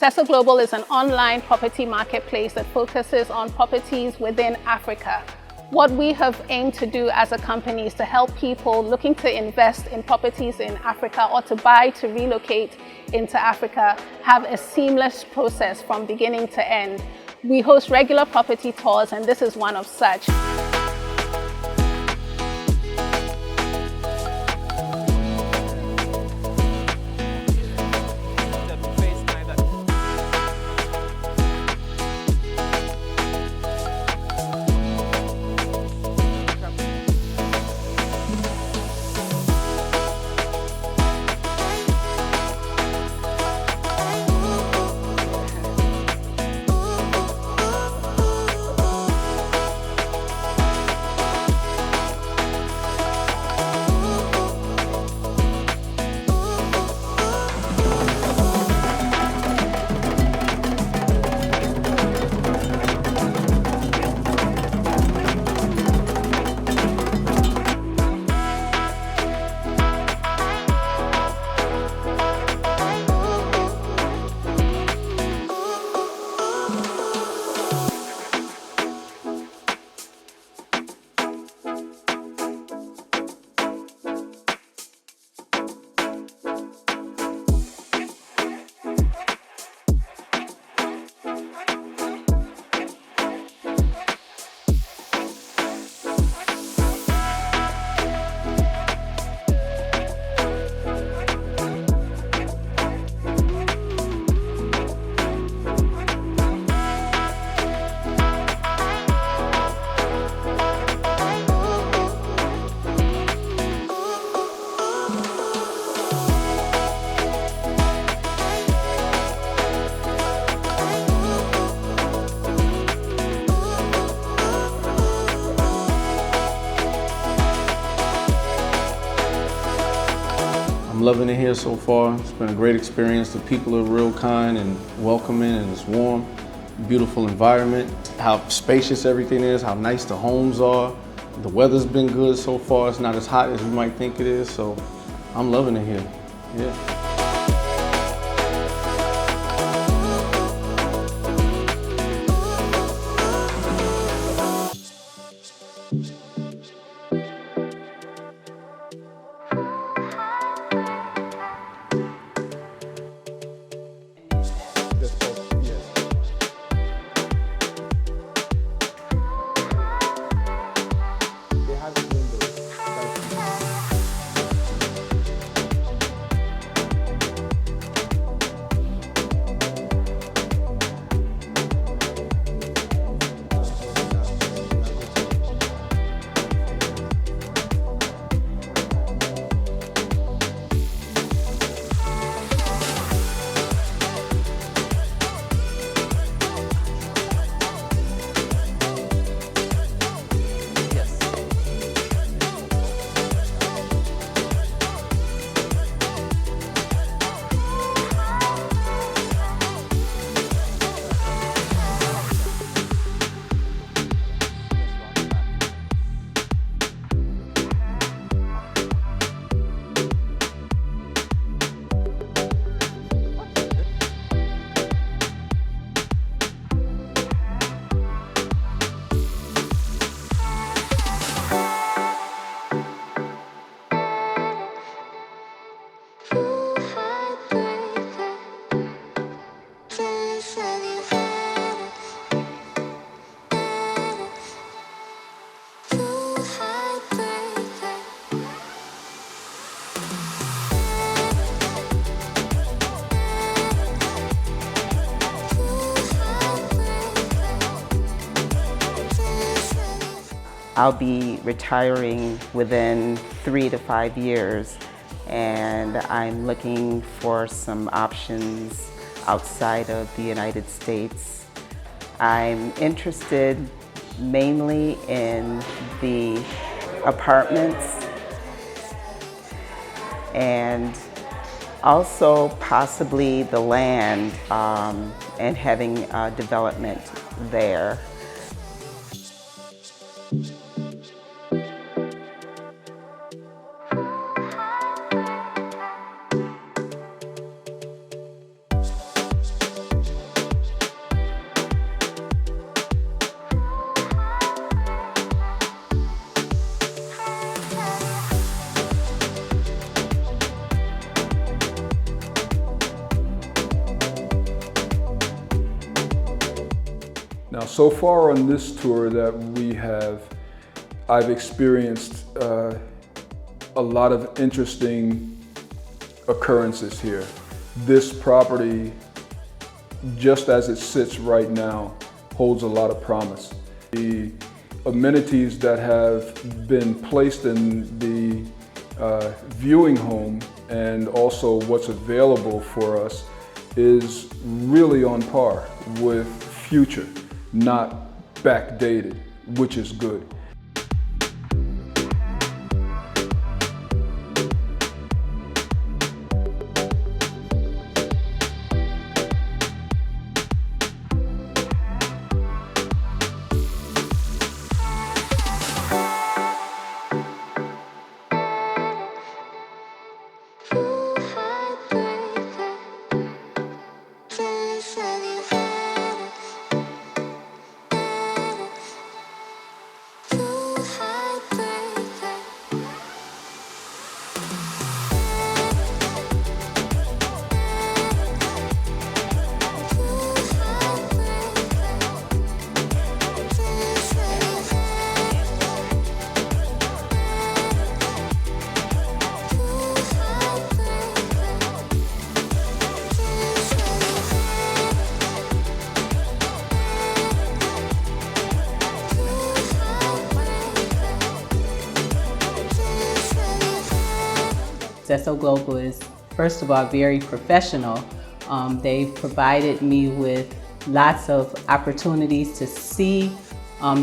Seso Global is an online property marketplace that focuses on properties within Africa. What we have aimed to do as a company is to help people looking to invest in properties in Africa or to buy, to relocate into Africa, have a seamless process from beginning to end. We host regular property tours, and this is one of such. I'm loving it here so far. It's been a great experience. The people are real kind and welcoming, and it's warm, beautiful environment. How spacious everything is, how nice the homes are. The weather's been good so far. It's not as hot as you might think it is, so I'm loving it here. Yeah. I'll be retiring within 3 to 5 years, and I'm looking for some options outside of the United States. I'm interested mainly in the apartments and also possibly the land and having development there. Now, so far on this tour that we have, I've experienced a lot of interesting occurrences here. This property, just as it sits right now, holds a lot of promise. The amenities that have been placed in the viewing home and also what's available for us is really on par with future, not backdated, which is good. Seso Global is, first of all, very professional. They've provided me with lots of opportunities to see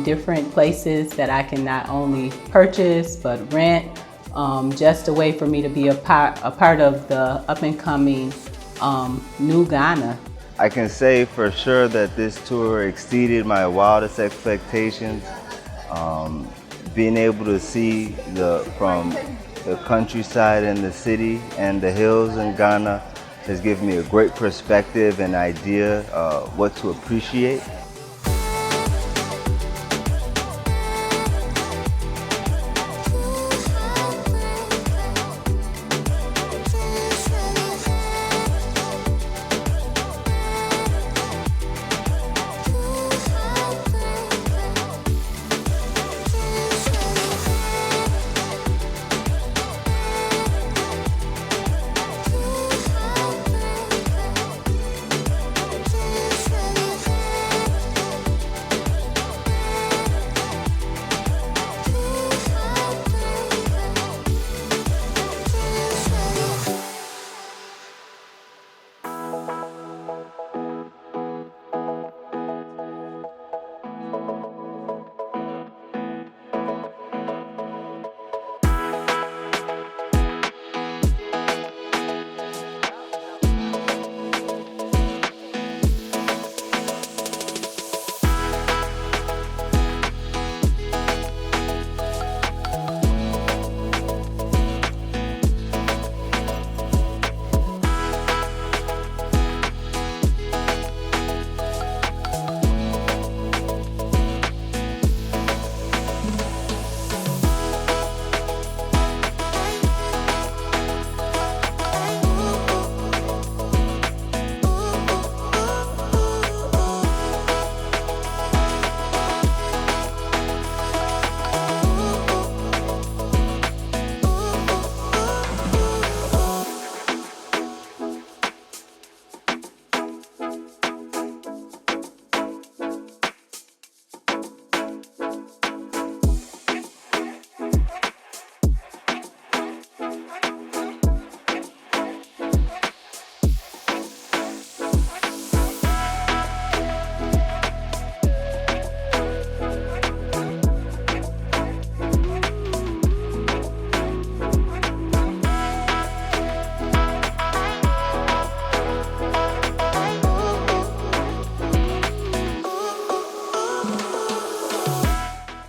different places that I can not only purchase but rent, just a way for me to be a part of the up-and-coming new Ghana. I can say for sure that this tour exceeded my wildest expectations. Being able to see from the countryside and the city and the hills in Ghana has given me a great perspective and idea what to appreciate.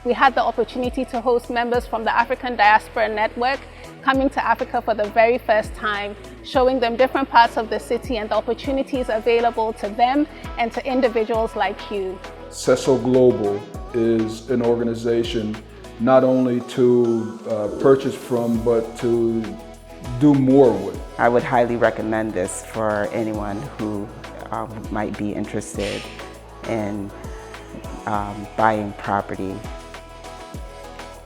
We had the opportunity to host members from the African Diaspora Network coming to Africa for the very first time, showing them different parts of the city and the opportunities available to them and to individuals like you. Seso Global is an organization not only to purchase from, but to do more with. I would highly recommend this for anyone who might be interested in buying property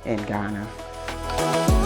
in Ghana.